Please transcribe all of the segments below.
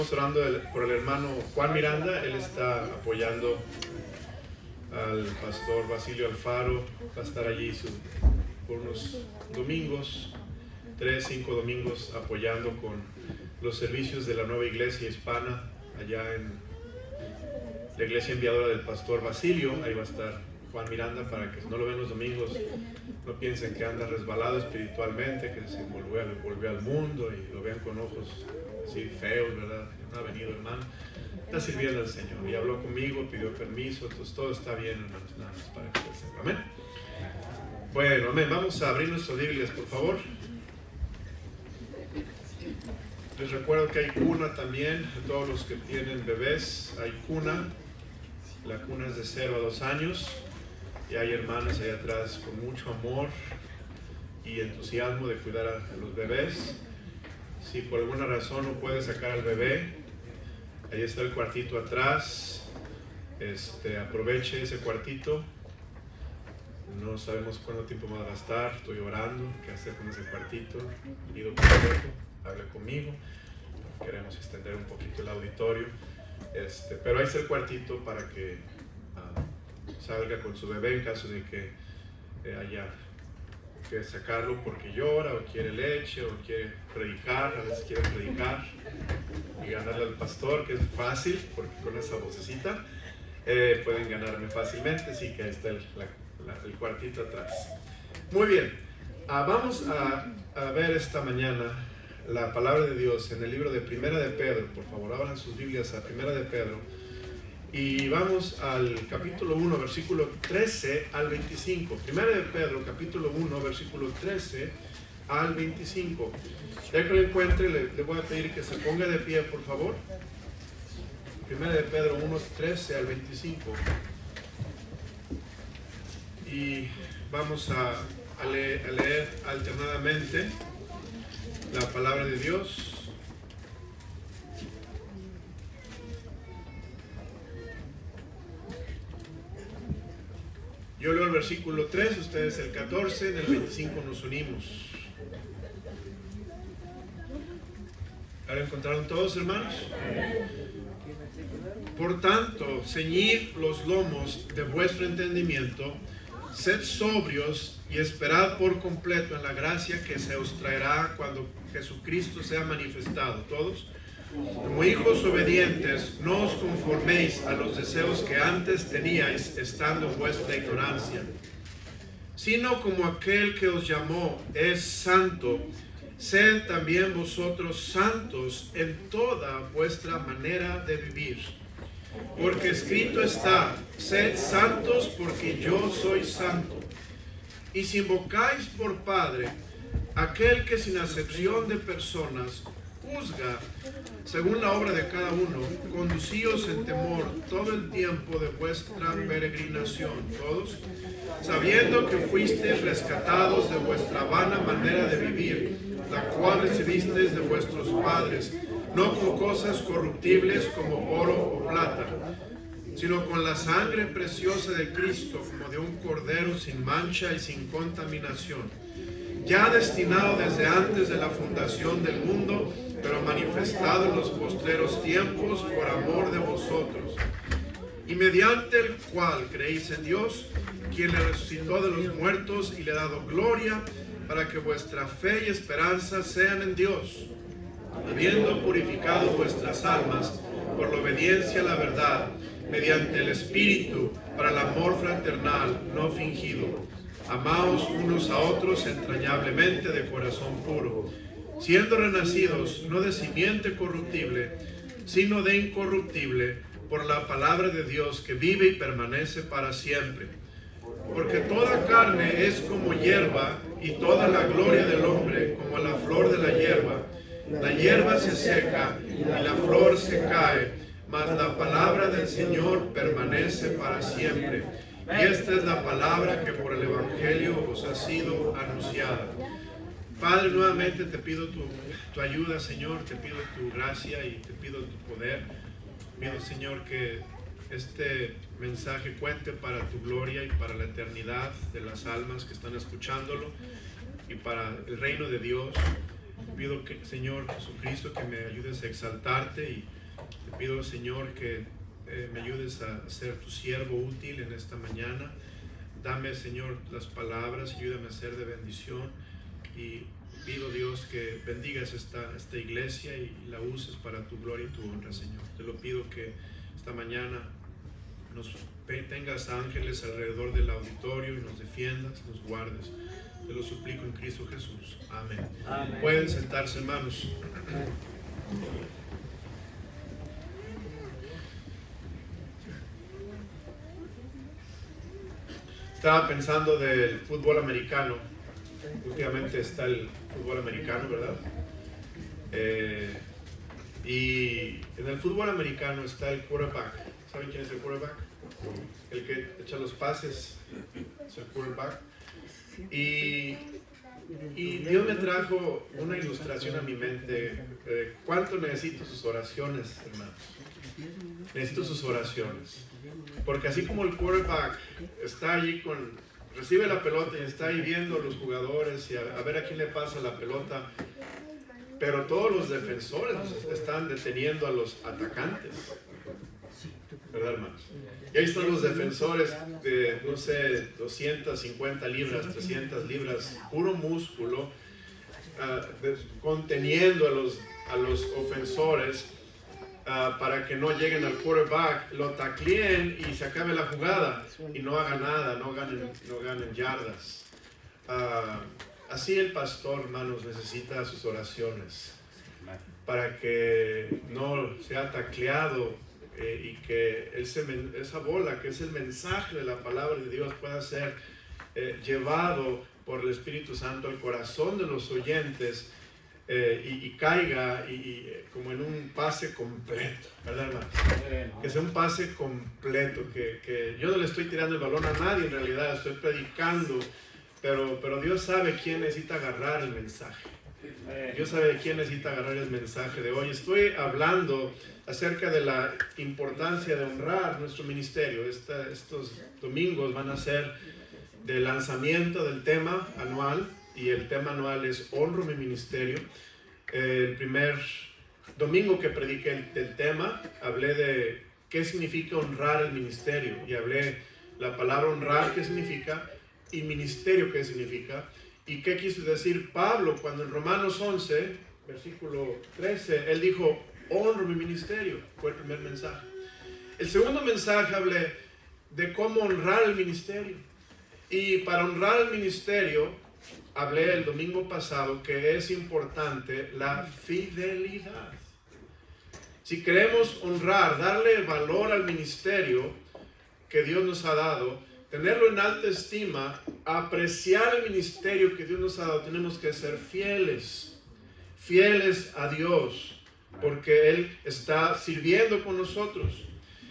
Estamos orando por el hermano Juan Miranda. Él está apoyando al pastor Basilio Alfaro. Va a estar allí por unos domingos, 5 domingos, apoyando con los servicios de la nueva iglesia hispana allá en la iglesia enviadora del pastor Basilio. Ahí va a estar Juan Miranda, para que no lo ven los domingos no piensen que anda resbalado espiritualmente, que se volvió al mundo y lo vean con ojos así feos, ¿verdad? No ha venido, hermano. Está sirviendo al Señor y habló conmigo, pidió permiso, entonces todo está bien, hermanos, nada más para que ustedes sepan. Amén. Bueno, amén. Vamos a abrir nuestras Biblias, por favor. Les recuerdo que hay cuna también, todos los que tienen bebés, hay cuna. La cuna es de 0 a 2 años y hay hermanas ahí atrás con mucho amor y entusiasmo de cuidar a los bebés. Si por alguna razón no puede sacar al bebé, ahí está el cuartito atrás. Aproveche ese cuartito. No sabemos cuánto tiempo más va a estar. Estoy orando qué hacer con ese cuartito. Pido consejo, hable conmigo. Queremos extender un poquito el auditorio. Pero ahí está el cuartito para que salga con su bebé en caso de que haya que sacarlo porque llora o quiere leche o quiere predicar. A veces quiere predicar y ganarle al pastor, que es fácil porque con esa vocecita pueden ganarme fácilmente. Así que ahí está el cuartito atrás. Muy bien, vamos a ver esta mañana la palabra de Dios en el libro de Primera de Pedro. Por favor, abran sus Biblias a Primera de Pedro y vamos al capítulo 1, versículo 13 al 25. Primera de Pedro, capítulo 1, versículo 13 al 25. Ya que lo encuentre, le voy a pedir que se ponga de pie, por favor. Primera de Pedro 1, 13 al 25. Y vamos a leer alternadamente la palabra de Dios. Yo leo el versículo 3, ustedes el 14, en el 25 nos unimos. ¿Ya lo encontraron todos, hermanos? Por tanto, ceñid los lomos de vuestro entendimiento, sed sobrios y esperad por completo en la gracia que se os traerá cuando Jesucristo sea manifestado. Todos, como hijos obedientes, no os conforméis a los deseos que antes teníais estando en vuestra ignorancia, sino como aquel que os llamó es santo, sed también vosotros santos en toda vuestra manera de vivir. Porque escrito está, sed santos porque yo soy santo. Y si invocáis por Padre aquel que sin acepción de personas juzga según la obra de cada uno, conducíos en temor todo el tiempo de vuestra peregrinación, todos, sabiendo que fuisteis rescatados de vuestra vana manera de vivir, la cual recibisteis de vuestros padres, no con cosas corruptibles como oro o plata, sino con la sangre preciosa de Cristo, como de un cordero sin mancha y sin contaminación, ya destinado desde antes de la fundación del mundo, pero manifestado en los postreros tiempos por amor de vosotros, y mediante el cual creéis en Dios, quien le resucitó de los muertos y le ha dado gloria, para que vuestra fe y esperanza sean en Dios, habiendo purificado vuestras almas por la obediencia a la verdad, mediante el Espíritu, para el amor fraternal no fingido. Amaos unos a otros entrañablemente de corazón puro, siendo renacidos no de simiente corruptible, sino de incorruptible, por la palabra de Dios que vive y permanece para siempre. Porque toda carne es como hierba, y toda la gloria del hombre como la flor de la hierba. La hierba se seca y la flor se cae, mas la palabra del Señor permanece para siempre. Y esta es la palabra que por el Evangelio os ha sido anunciada. Padre, nuevamente te pido tu ayuda, Señor, te pido tu gracia y te pido tu poder. Pido, Señor, que este mensaje cuente para tu gloria y para la eternidad de las almas que están escuchándolo y para el reino de Dios. Te pido, Señor Jesucristo, que me ayudes a exaltarte, y te pido, Señor, que me ayudes a ser tu siervo útil en esta mañana. Dame, Señor, las palabras, ayúdame a ser de bendición, y pido, Dios, que bendigas esta iglesia y la uses para tu gloria y tu honra, Señor. Te lo pido, que esta mañana tengas ángeles alrededor del auditorio y nos defiendas, nos guardes. Te lo suplico en Cristo Jesús. Amén. Amén. Pueden sentarse, hermanos. Estaba pensando del fútbol americano. Últimamente está el fútbol americano, ¿verdad? Y en el fútbol americano está el quarterback. ¿Saben quién es el quarterback? El que echa los pases es el quarterback. Y Dios me trajo una ilustración a mi mente. ¿Cuánto necesito sus oraciones, hermanos? Necesito sus oraciones. Porque así como el quarterback está allí recibe la pelota y está ahí viendo a los jugadores y a ver a quién le pasa la pelota, pero todos los defensores están deteniendo a los atacantes, ¿verdad, hermanos? Y ahí están los defensores de, no sé, 250 libras, 300 libras, puro músculo, conteniendo a los ofensores, para que no lleguen al quarterback, lo tacleen y se acabe la jugada y no haga nada, no ganen yardas. Así el pastor, hermanos, necesita sus oraciones para que no sea tacleado, y que esa bola, que es el mensaje de la palabra de Dios, pueda ser llevado por el Espíritu Santo al corazón de los oyentes, y caiga como en un pase completo, ¿verdad, hermano? Que sea un pase completo, que yo no le estoy tirando el balón a nadie, en realidad estoy predicando, pero Dios sabe quién necesita agarrar el mensaje. Dios sabe quién necesita agarrar el mensaje de hoy. Estoy hablando acerca de la importancia de honrar nuestro ministerio. Estos domingos van a ser de lanzamiento del tema anual, y el tema anual es Honro mi ministerio. El primer domingo que prediqué el tema, hablé de qué significa honrar el ministerio, y hablé la palabra honrar, qué significa, y ministerio, qué significa, y qué quiso decir Pablo cuando en Romanos 11, versículo 13, él dijo, honro mi ministerio. Fue el primer mensaje. El segundo mensaje hablé de cómo honrar el ministerio, y para honrar el ministerio hablé el domingo pasado que es importante la fidelidad. Si queremos honrar, darle valor al ministerio que Dios nos ha dado, tenerlo en alta estima, apreciar el ministerio que Dios nos ha dado, tenemos que ser fieles a Dios, porque Él está sirviendo con nosotros.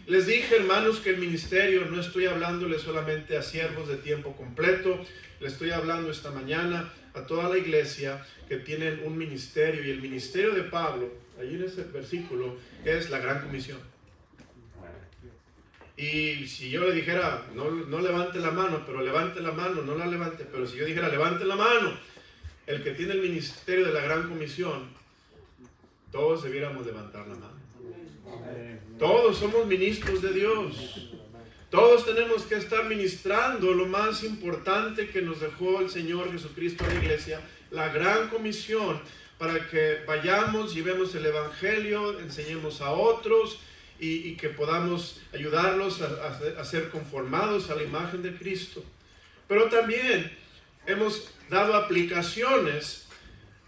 Les dije, hermanos, que el ministerio, no estoy hablándole solamente a siervos de tiempo completo, le estoy hablando esta mañana a toda la iglesia que tienen un ministerio, y el ministerio de Pablo, allí en este versículo, es la gran comisión. Y si yo le dijera, no levante la mano, pero levante la mano, no la levante, pero si yo dijera, levante la mano, el que tiene el ministerio de la gran comisión, todos debiéramos levantar la mano. Todos somos ministros de Dios. Todos tenemos que estar ministrando lo más importante que nos dejó el Señor Jesucristo a la iglesia, la gran comisión, para que vayamos, llevemos el evangelio, enseñemos a otros, y que podamos ayudarlos a ser conformados a la imagen de Cristo. Pero también hemos dado aplicaciones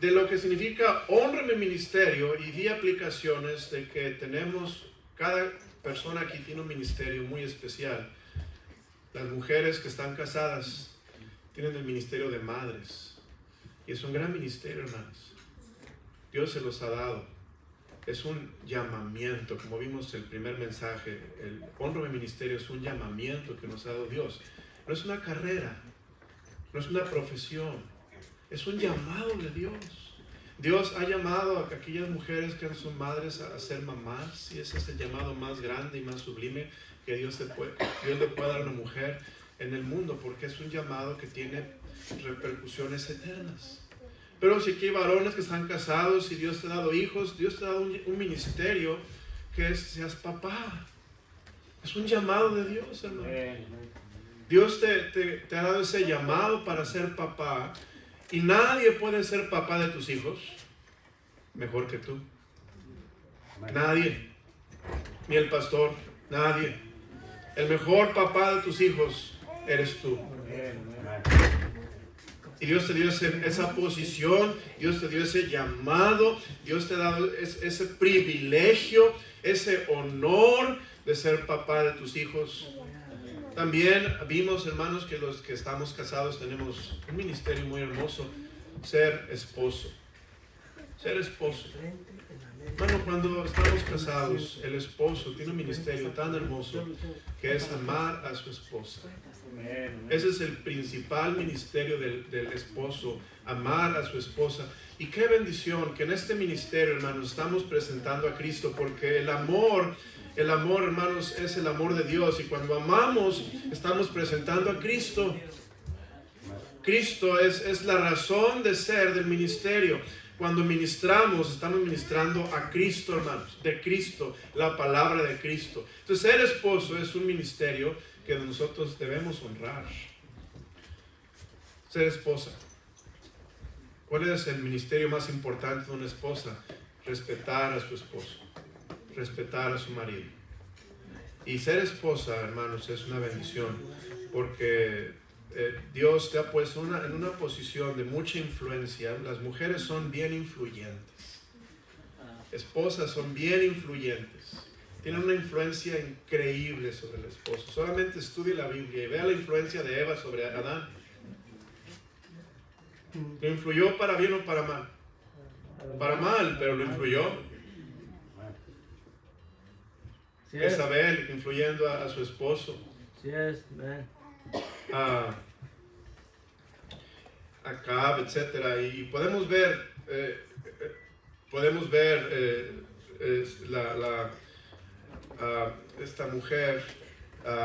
de lo que significa honra mi ministerio, y di aplicaciones de que tenemos, cada persona aquí tiene un ministerio muy especial. Las mujeres que están casadas tienen el ministerio de madres, y es un gran ministerio, hermanos. Dios se los ha dado. Es un llamamiento, como vimos el primer mensaje. El honro mi ministerio es un llamamiento que nos ha dado Dios. No es una carrera, no es una profesión, es un llamado de Dios. Dios ha llamado a aquellas mujeres que son madres a ser mamás, y ese es el llamado más grande y más sublime que Dios le puede dar a una mujer en el mundo, porque es un llamado que tiene repercusiones eternas. Pero si aquí hay varones que están casados y Dios te ha dado hijos, Dios te ha dado un ministerio que es seas papá. Es un llamado de Dios, hermano. Dios te ha dado ese llamado para ser papá. Y nadie puede ser papá de tus hijos mejor que tú. Nadie. Ni el pastor. Nadie. El mejor papá de tus hijos eres tú. Y Dios te dio esa posición, Dios te dio ese llamado, Dios te ha dado ese privilegio, ese honor de ser papá de tus hijos. También vimos, hermanos, que los que estamos casados tenemos un ministerio muy hermoso, ser esposo. Ser esposo. Hermano, cuando estamos casados, el esposo tiene un ministerio tan hermoso que es amar a su esposa. Ese es el principal ministerio del esposo, amar a su esposa. Y qué bendición que en este ministerio, hermanos, estamos presentando a Cristo, porque el amor, hermanos, es el amor de Dios. Y cuando amamos, estamos presentando a Cristo. Cristo es la razón de ser del ministerio. Cuando ministramos, estamos ministrando a Cristo, hermanos, de Cristo, la palabra de Cristo. Entonces, ser esposo es un ministerio que nosotros debemos honrar. Ser esposa. ¿Cuál es el ministerio más importante de una esposa? Respetar a su esposo, respetar a su marido. Y ser esposa, hermanos, es una bendición, porque Dios te ha puesto en una posición de mucha influencia. Las mujeres son bien influyentes. Esposas son bien influyentes. Tienen una influencia increíble sobre el esposo. Solamente estudie la Biblia y vea la influencia de Eva sobre Adán. ¿Lo influyó para bien o para mal? Para mal, pero lo influyó. Jezabel influyendo a su esposo. Acab, etcétera, y podemos ver esta mujer,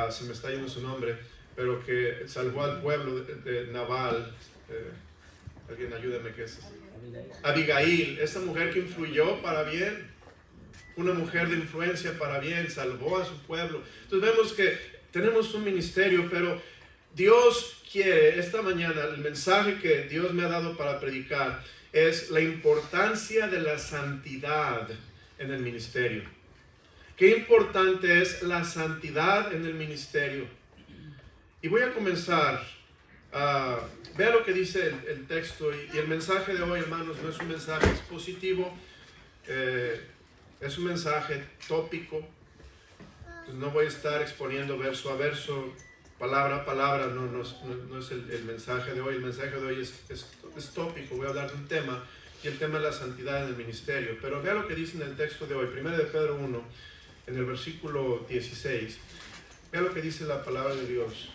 se me está yendo su nombre, pero que salvó al pueblo de Nabal. Alguien ayúdame, ¿qué es? Abigail, esta mujer que influyó para bien, una mujer de influencia para bien, salvó a su pueblo. Entonces vemos que tenemos un ministerio, pero Dios quiere, esta mañana, el mensaje que Dios me ha dado para predicar es la importancia de la santidad en el ministerio. Qué importante es la santidad en el ministerio. Y voy a comenzar. Vea lo que dice el texto, y el mensaje de hoy, hermanos, no es un mensaje expositivo, es un mensaje tópico. Pues no voy a estar exponiendo verso a verso, palabra a palabra, no es el mensaje de hoy. El mensaje de hoy es tópico. Voy a hablar de un tema, y el tema es la santidad en el ministerio. Pero vea lo que dice en el texto de hoy, 1 de Pedro 1, en el versículo 16. Vea lo que dice la palabra de Dios.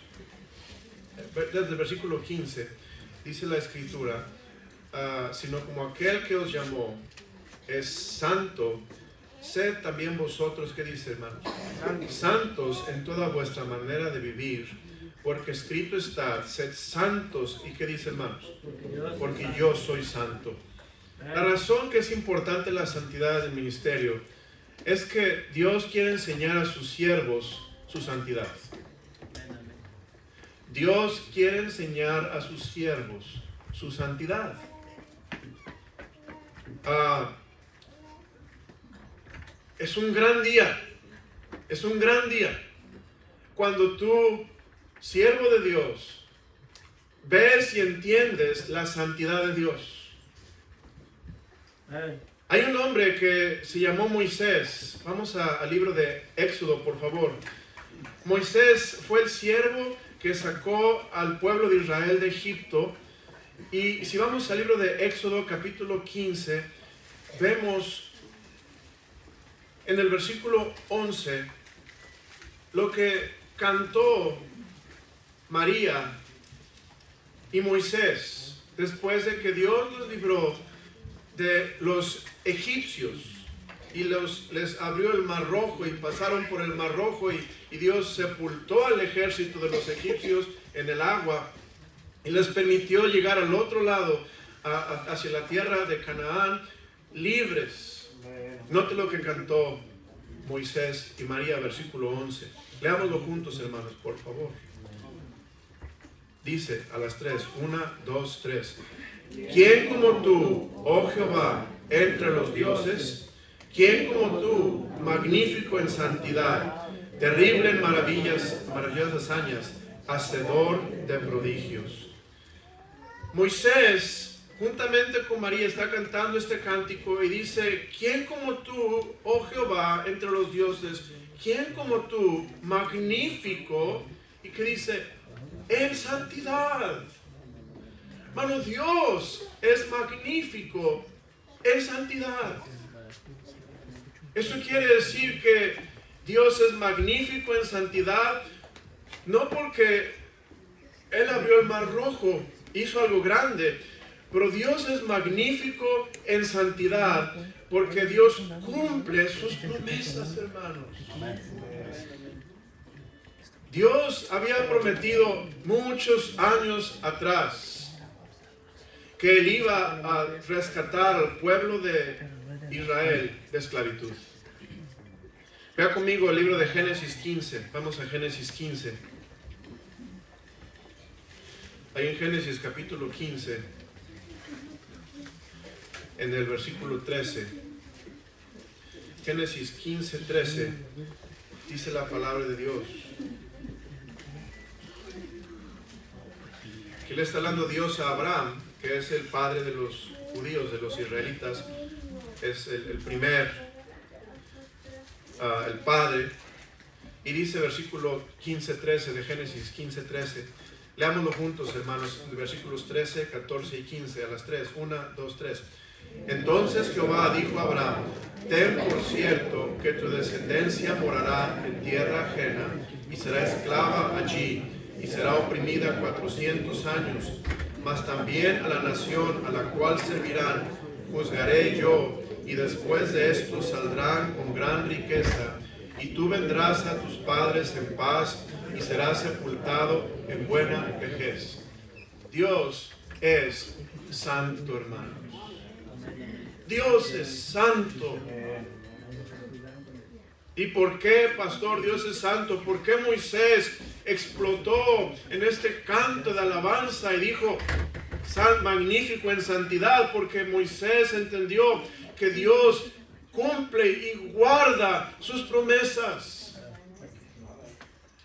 Desde el versículo 15 dice la escritura, sino como aquel que os llamó es santo, sed también vosotros, ¿qué dice, hermanos? Santos en toda vuestra manera de vivir, porque escrito está, sed santos. ¿Y qué dice, hermanos? Porque yo soy santo. La razón que es importante la santidad del ministerio es que Dios quiere enseñar a sus siervos su santidad. Dios quiere enseñar a sus siervos su santidad. Es un gran día. Es un gran día cuando tú, siervo de Dios, ves y entiendes la santidad de Dios. Hay un hombre que se llamó Moisés. Vamos al libro de Éxodo, por favor. Moisés fue el siervo que sacó al pueblo de Israel de Egipto. Y si vamos al libro de Éxodo capítulo 15, vemos en el versículo 11 lo que cantó María y Moisés después de que Dios los libró de los egipcios y les abrió el mar rojo, y pasaron por el mar rojo, y Dios sepultó al ejército de los egipcios en el agua y les permitió llegar al otro lado hacia la tierra de Canaán libres. Note lo que cantó Moisés y María, versículo 11. Leámoslo juntos, hermanos, por favor. Dice a las 3, 1, 2, 3. ¿Quién como tú, oh Jehová, entre los dioses? ¿Quién como tú, magnífico en santidad, terrible en maravillosas hazañas, hacedor de prodigios? Moisés, juntamente con María, está cantando este cántico y dice: ¿quién como tú, oh Jehová, entre los dioses? ¿Quién como tú, magnífico? Y que dice: en santidad. Hermano, Dios es magnífico en santidad. Eso quiere decir que Dios es magnífico en santidad, no porque Él abrió el mar rojo, hizo algo grande, pero Dios es magnífico en santidad porque Dios cumple sus promesas, hermanos. Dios había prometido muchos años atrás que Él iba a rescatar al pueblo de Israel de esclavitud. Vea conmigo el libro de Génesis 15. Vamos a Génesis 15. Ahí en Génesis capítulo 15, en el versículo 13. Génesis 15, 13. Dice la palabra de Dios. Que le está hablando Dios a Abraham, que es el padre de los judíos, de los israelitas. Es el primer, el padre. Y dice versículo 15, 13 de Génesis 15, 13. Leámoslo juntos, hermanos, versículos 13, 14 y 15, a las 3. 1, 2, 3. Entonces Jehová dijo a Abraham: ten por cierto que tu descendencia morará en tierra ajena y será esclava allí y será oprimida 400 años. Mas también a la nación a la cual servirán juzgaré yo, y después de esto saldrán con gran riqueza, y tú vendrás a tus padres en paz y serás sepultado en buena vejez. Dios es santo, hermanos. Dios es santo. ¿Y por qué, pastor, Dios es santo? ¿Por qué Moisés explotó en este canto de alabanza y dijo: magnífico en santidad? Porque Moisés entendió que Dios cumple y guarda sus promesas.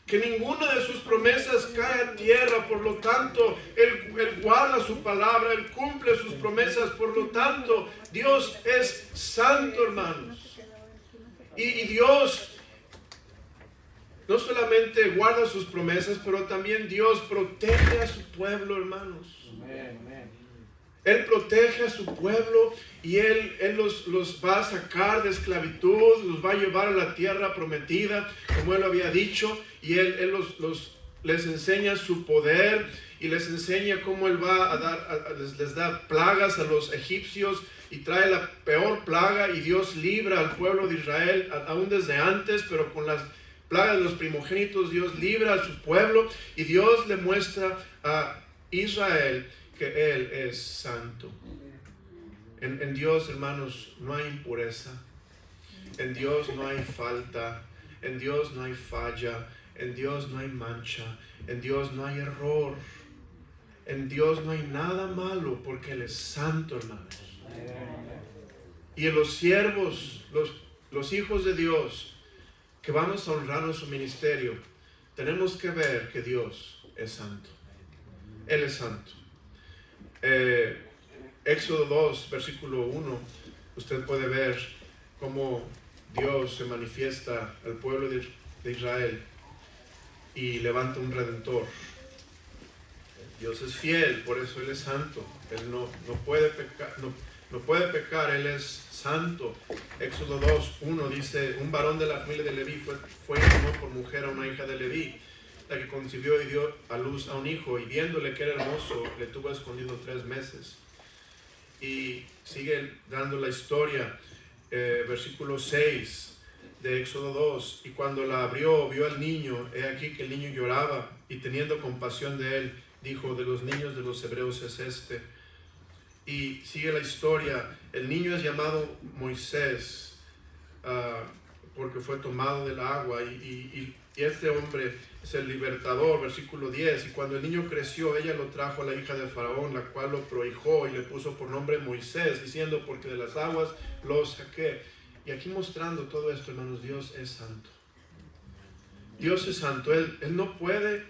Que ninguna de sus promesas cae a tierra, por lo tanto, Él guarda su palabra, Él cumple sus promesas, por lo tanto, Dios es santo, hermanos. Y Dios no solamente guarda sus promesas, pero también Dios protege a su pueblo, hermanos. Él protege a su pueblo y Él los va a sacar de esclavitud, los va a llevar a la tierra prometida, como Él había dicho, y Él les enseña su poder y les enseña cómo Él va a dar, les da plagas a los egipcios y trae la peor plaga, y Dios libra al pueblo de Israel aún desde antes, pero con las plagas de los primogénitos Dios libra a su pueblo, y Dios le muestra a Israel que Él es santo. En Dios, hermanos, no hay impureza. En Dios no hay falta. En Dios no hay falla. En Dios no hay mancha. En Dios no hay error. En Dios no hay nada malo, porque Él es santo, hermanos. Y en los siervos, los hijos de Dios, que vamos a honrar en su ministerio, tenemos que ver que Dios es santo. Él es santo. Éxodo 2, versículo 1, usted puede ver cómo Dios se manifiesta al pueblo de Israel y levanta un redentor. Dios es fiel, por eso Él es santo. Él no puede pecar, Él es santo. Éxodo 2, 1 dice: un varón de la familia de Leví fue y tomó por mujer a una hija de Leví, la que concibió y dio a luz a un hijo, y viéndole que era hermoso, le tuvo escondido 3 meses. Y sigue dando la historia, versículo 6 de Éxodo 2. Y cuando la abrió, vio al niño, he aquí que el niño lloraba, y teniendo compasión de él, dijo: de los niños de los hebreos es este. y sigue la historia. El niño es llamado Moisés porque fue tomado del agua y este hombre es el libertador, versículo 10. Y cuando el niño creció, ella lo trajo a la hija de Faraón, la cual lo prohijó y le puso por nombre Moisés, diciendo, porque de las aguas lo saqué. Y aquí mostrando todo esto, hermanos, Dios es santo. Dios es santo. Él no puede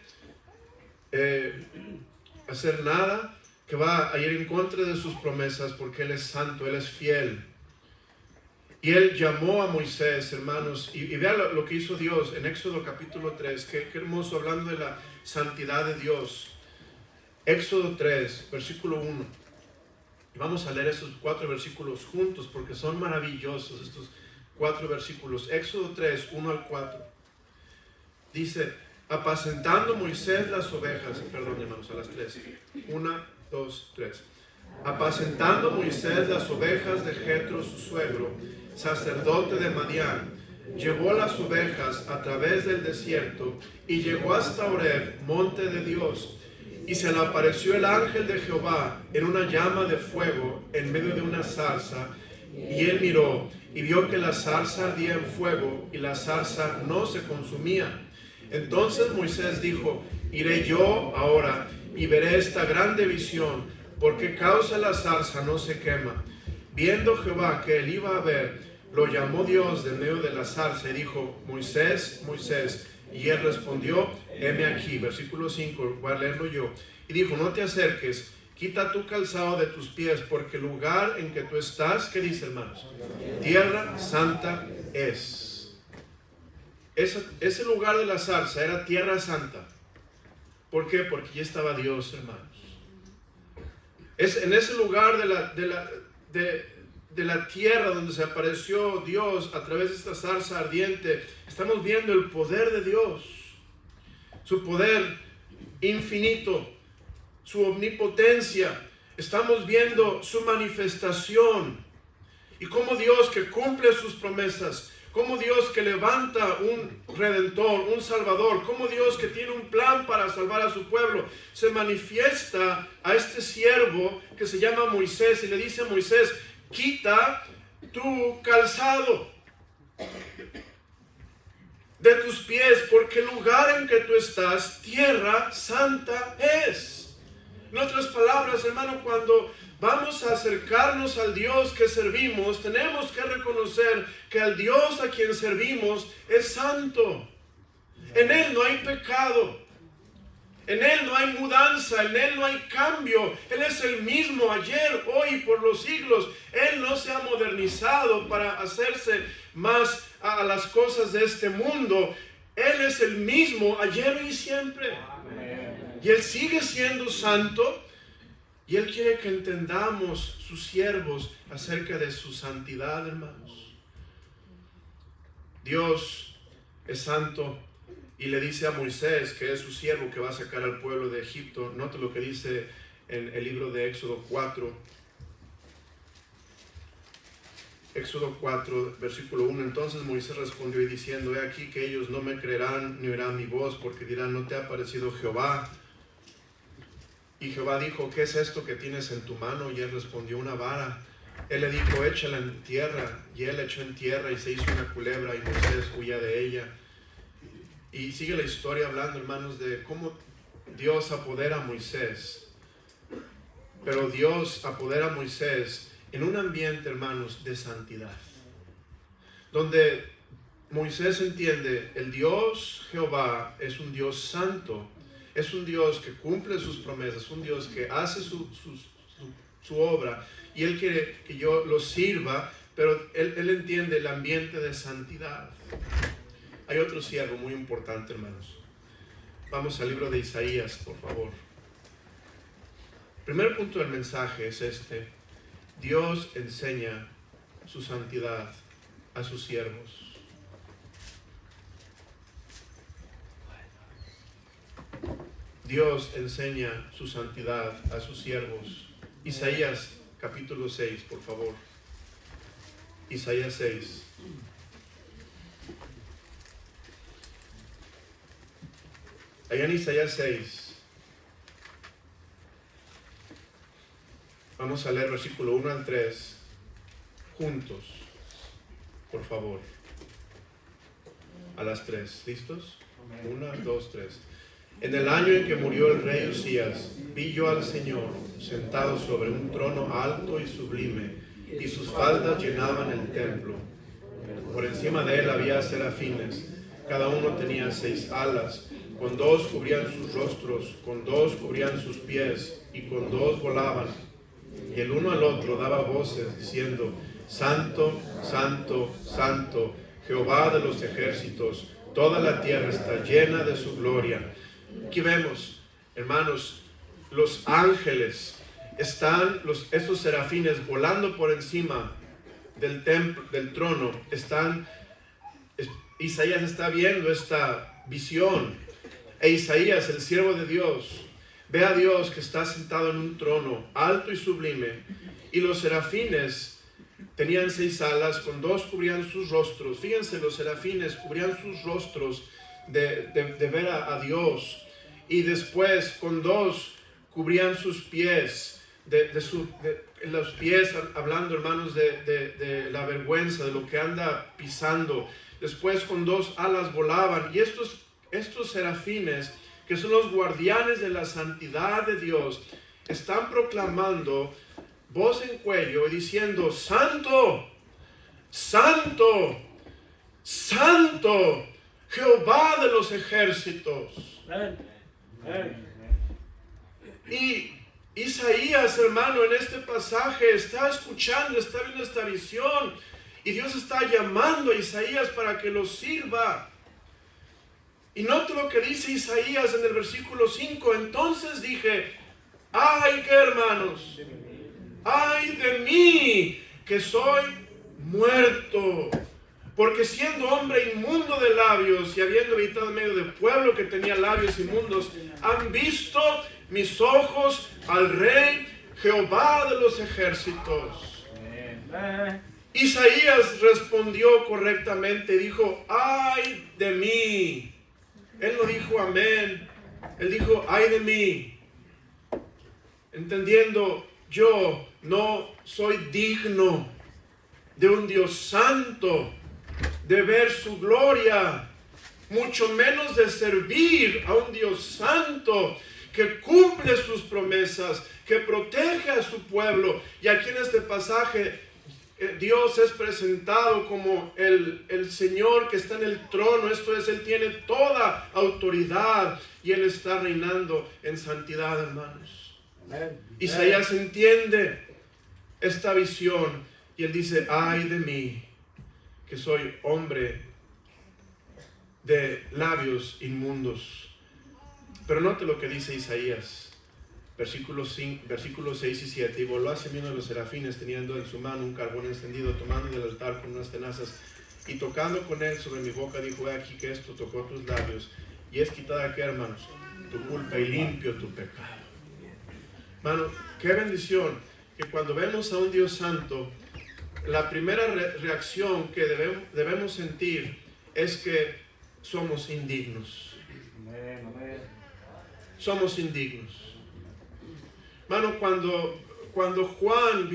hacer nada que va a ir en contra de sus promesas, porque Él es santo, Él es fiel. Y Él llamó a Moisés, hermanos, y vea lo que hizo Dios en Éxodo capítulo 3, qué hermoso, hablando de la santidad de Dios. Éxodo 3, versículo 1. Y vamos a leer esos 4 versículos juntos, porque son maravillosos estos 4 versículos. Éxodo 3, 1 al 4. Dice, apacentando Moisés las ovejas, perdón hermanos, a las 3. 1, 2, 3. Apacentando Moisés las ovejas de Jetro su suegro, sacerdote de Madián, llevó las ovejas a través del desierto y llegó hasta Horeb, monte de Dios. Y se le apareció el ángel de Jehová en una llama de fuego en medio de una zarza. Y él miró y vio que la zarza ardía en fuego y la zarza no se consumía. Entonces Moisés dijo, iré yo ahora y veré esta grande visión, porque causa la zarza no se quema. Viendo Jehová que él iba a ver, lo llamó Dios de medio de la zarza y dijo, Moisés, Moisés. Y él respondió, heme aquí. Versículo 5, voy a leerlo yo. Y dijo, no te acerques, quita tu calzado de tus pies, porque el lugar en que tú estás, ¿qué dice, hermanos? Tierra santa es. Ese lugar de la zarza era tierra santa. ¿Por qué? Porque ya estaba Dios, hermanos. Es en ese lugar de la tierra donde se apareció Dios a través de esta zarza ardiente. Estamos viendo el poder de Dios, su poder infinito, su omnipotencia. Estamos viendo su manifestación y cómo Dios que cumple sus promesas, cómo Dios que levanta un redentor, un salvador, cómo Dios que tiene un plan para salvar a su pueblo, se manifiesta a este siervo que se llama Moisés y le dice a Moisés, quita tu calzado de tus pies, porque el lugar en que tú estás, tierra santa es. En otras palabras, hermano, cuando vamos a acercarnos al Dios que servimos, tenemos que reconocer que el Dios a quien servimos es santo. En Él no hay pecado. En Él no hay mudanza, en Él no hay cambio. Él es el mismo ayer, hoy y por los siglos. Él no se ha modernizado para hacerse más a las cosas de este mundo. Él es el mismo ayer y siempre. Amén. Y Él sigue siendo santo. Y Él quiere que entendamos, sus siervos, acerca de su santidad, hermanos. Dios es santo. Y le dice a Moisés, que es su siervo que va a sacar al pueblo de Egipto. Note lo que dice en el libro de Éxodo 4. Éxodo 4, versículo 1. Entonces Moisés respondió y diciendo, he aquí que ellos no me creerán ni oirán mi voz, porque dirán, no te ha parecido Jehová. Y Jehová dijo, ¿qué es esto que tienes en tu mano? Y él respondió, una vara. Él le dijo, échala en tierra. Y él echó en tierra y se hizo una culebra y Moisés huía de ella. Y sigue la historia hablando, hermanos, de cómo Dios apodera a Moisés. Pero Dios apodera a Moisés en un ambiente, hermanos, de santidad. Donde Moisés entiende, el Dios Jehová es un Dios santo. Es un Dios que cumple sus promesas, un Dios que hace su obra. Y Él quiere que yo lo sirva, pero él entiende el ambiente de santidad. Hay otro siervo muy importante, hermanos. Vamos al libro de Isaías, por favor. Primer punto del mensaje es este. Dios enseña su santidad a sus siervos. Dios enseña su santidad a sus siervos. Isaías capítulo 6, por favor. Isaías 6. Allá en Isaías 6, Vamos a leer versículo 1 al 3 juntos, por favor. A las 3, ¿listos? 1, 2, 3. En el año en que murió el rey Usías, vi yo al Señor sentado sobre un trono alto y sublime, y sus faldas llenaban el templo. Por encima de él había serafines, cada uno tenía 6 alas, con 2 cubrían sus rostros, con 2 cubrían sus pies, y con 2 volaban. Y el uno al otro daba voces diciendo: Santo, Santo, Santo, Jehová de los ejércitos, toda la tierra está llena de su gloria. Aquí vemos, hermanos, los ángeles están, estos serafines volando por encima del templo, del trono. Isaías está viendo esta visión, e Isaías, el siervo de Dios, ve a Dios que está sentado en un trono alto y sublime, y los serafines tenían 6 alas, con 2 cubrían sus rostros. Fíjense, los serafines cubrían sus rostros de ver a Dios, y después con 2 cubrían sus pies, los pies, hablando, hermanos, de la vergüenza, de lo que anda pisando. Después con 2 alas volaban, y estos serafines, que son los guardianes de la santidad de Dios, están proclamando voz en cuello y diciendo: Santo, Santo, Santo, Jehová de los ejércitos. Y Isaías, hermano, en este pasaje está escuchando, está viendo esta visión, y Dios está llamando a Isaías para que lo sirva. Y note lo que dice Isaías en el versículo 5. Entonces dije: ay, qué hermanos, ay de mí, que soy muerto, porque siendo hombre inmundo de labios y habiendo habitado en medio de pueblo que tenía labios inmundos, han visto mis ojos al Rey Jehová de los ejércitos. Isaías respondió correctamente, dijo: ay de mí. Él no dijo amén, él dijo: ay de mí, entendiendo, yo no soy digno de un Dios santo, de ver su gloria, mucho menos de servir a un Dios santo que cumple sus promesas, que protege a su pueblo. Y aquí en este pasaje Dios es presentado como el Señor que está en el trono. Esto es, Él tiene toda autoridad y Él está reinando en santidad, hermanos. Isaías entiende esta visión y él dice: ay de mí, que soy hombre de labios inmundos. Pero note lo que dice Isaías, versículos 6 y 7. Y voló hacia mí uno de los serafines, teniendo en su mano un carbón encendido, tomando del altar con unas tenazas, y tocando con él sobre mi boca, dijo: he aquí que esto tocó tus labios, y es quitada aquí, hermanos, tu culpa, y limpio tu pecado. Hermano, qué bendición que cuando vemos a un Dios santo, la primera reacción que debemos sentir es que somos indignos. Somos indignos. Hermano, cuando Juan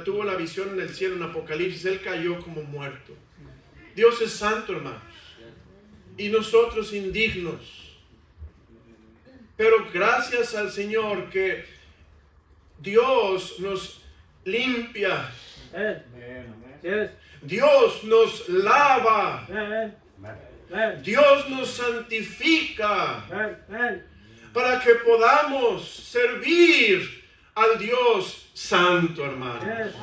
tuvo la visión en el cielo en Apocalipsis, él cayó como muerto. Dios es santo, hermanos, y nosotros indignos. Pero gracias al Señor que Dios nos limpia. Dios nos lava. Dios nos santifica para que podamos servir al Dios santo, hermanos.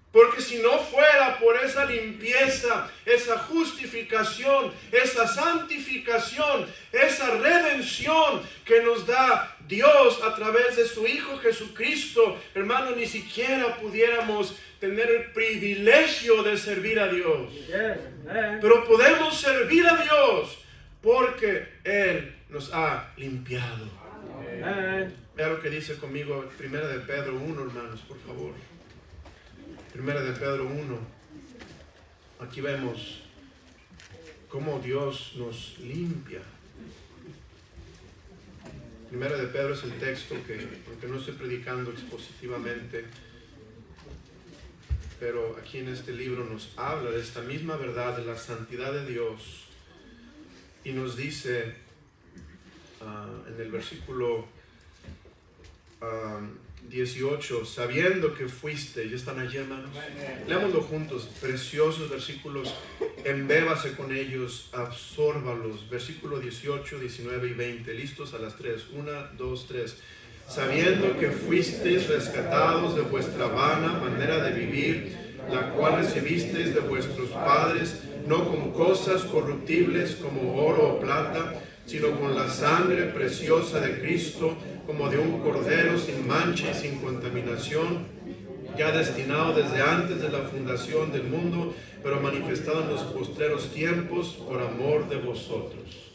Porque si no fuera por esa limpieza, esa justificación, esa santificación, esa redención que nos da Dios a través de su Hijo Jesucristo, hermano, ni siquiera pudiéramos tener el privilegio de servir a Dios. Pero podemos servir a Dios porque Él nos ha limpiado. Vea lo que dice conmigo 1 de Pedro 1, hermanos, por favor. 1 de Pedro 1. Aquí vemos cómo Dios nos limpia. Primera de Pedro es el texto que, aunque no estoy predicando expositivamente, pero aquí en este libro nos habla de esta misma verdad, de la santidad de Dios, y nos dice en el versículo 18, sabiendo que fuiste, ¿ya están allí, hermanos? Leámoslo juntos, preciosos versículos, embébase con ellos, absórbalos, versículo 18, 19 y 20, listos a las 3, 1, 2, 3. Sabiendo que fuisteis rescatados de vuestra vana manera de vivir, la cual recibisteis de vuestros padres, no con cosas corruptibles como oro o plata, sino con la sangre preciosa de Cristo, como de un cordero sin mancha y sin contaminación, ya destinado desde antes de la fundación del mundo, pero manifestado en los postreros tiempos por amor de vosotros.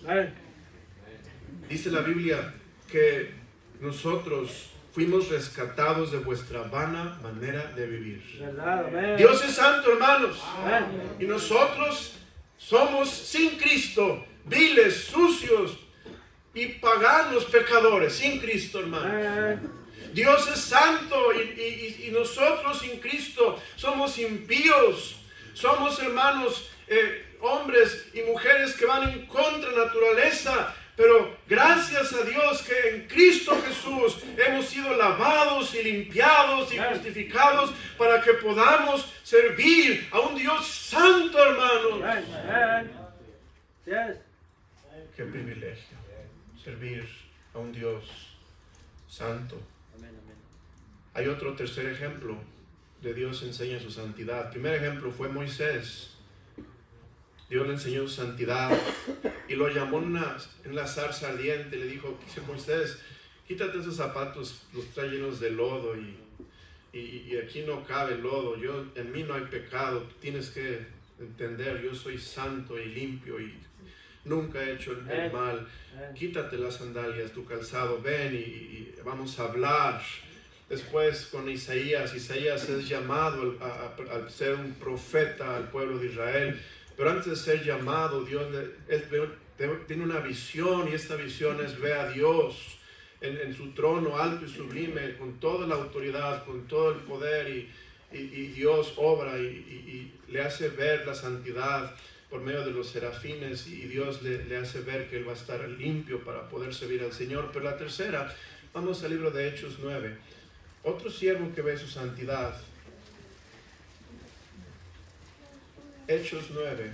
Dice la Biblia que nosotros fuimos rescatados de vuestra vana manera de vivir. Dios es santo, hermanos, y nosotros somos sin Cristo, viles, sucios y paganos pecadores, sin Cristo, hermanos. Dios es santo y nosotros sin Cristo somos impíos, somos, hermanos, hombres y mujeres que van en contra de la naturaleza, pero gracias a Dios que en Cristo Jesús hemos sido lavados y limpiados y justificados para que podamos servir a un Dios santo, hermanos. Qué privilegio servir a un Dios santo. Hay otro tercer ejemplo de Dios enseña su santidad. El primer ejemplo fue Moisés. Dios le enseñó su santidad y lo llamó en la zarza ardiente. Le dijo, Moisés, quítate esos zapatos, los trae llenos de lodo y aquí no cabe lodo. En mí no hay pecado. Tú tienes que entender, yo soy santo y limpio y nunca he hecho el mal. Quítate las sandalias, tu calzado, ven y vamos a hablar. Después con Isaías es llamado a ser un profeta al pueblo de Israel. Pero antes de ser llamado, él tiene una visión, y esta visión es ver a Dios en su trono alto y sublime, con toda la autoridad, con todo el poder, y Dios obra y le hace ver la santidad por medio de los serafines, y Dios le hace ver que él va a estar limpio para poder servir al Señor. Pero la tercera, vamos al libro de Hechos 9. Otro siervo que ve su santidad. Hechos 9.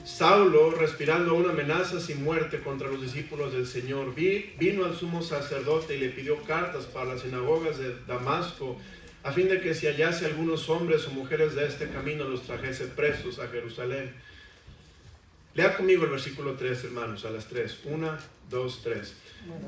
Saulo, respirando una amenaza sin muerte contra los discípulos del Señor, vino al sumo sacerdote y le pidió cartas para las sinagogas de Damasco, a fin de que si hallase algunos hombres o mujeres de este camino los trajese presos a Jerusalén. Lea conmigo el versículo 3, hermanos, a las 3. 1, 2, 3.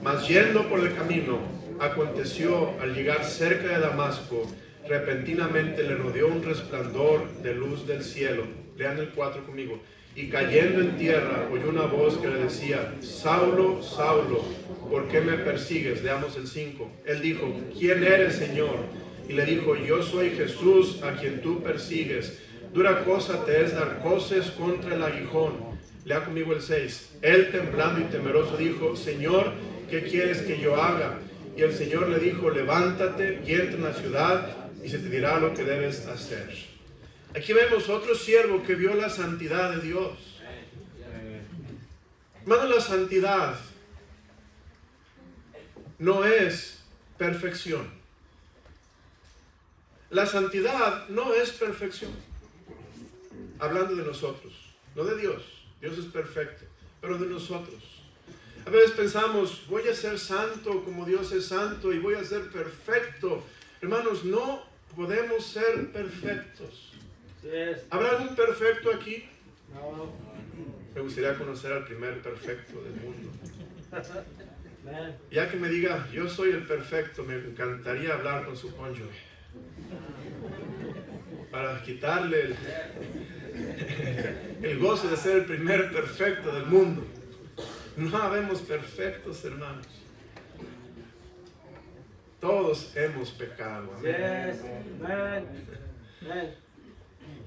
Mas yendo por el camino, aconteció al llegar cerca de Damasco, repentinamente le rodeó un resplandor de luz del cielo. Lean el 4 conmigo. Y cayendo en tierra, oyó una voz que le decía, Saulo, Saulo, ¿por qué me persigues? Leamos el 5. Él dijo, ¿quién eres, Señor? Y le dijo, yo soy Jesús, a quien tú persigues. Dura cosa te es dar coces contra el aguijón. Lea conmigo el 6. Él, temblando y temeroso, dijo, Señor, ¿qué quieres que yo haga? Y el Señor le dijo, levántate y entra en la ciudad y se te dirá lo que debes hacer. Aquí vemos otro siervo que vio la santidad de Dios. Hermano, la santidad no es perfección. La santidad no es perfección. Hablando de nosotros, no de Dios. Dios es perfecto, pero de nosotros. A veces pensamos, voy a ser santo como Dios es santo y voy a ser perfecto. Hermanos, no podemos ser perfectos. ¿Habrá algún perfecto aquí? No. Me gustaría conocer al primer perfecto del mundo. Ya que me diga, yo soy el perfecto, me encantaría hablar con su cónyuge para quitarle el gozo de ser el primer perfecto del mundo. No habemos perfectos, hermanos. Todos hemos pecado. Amén.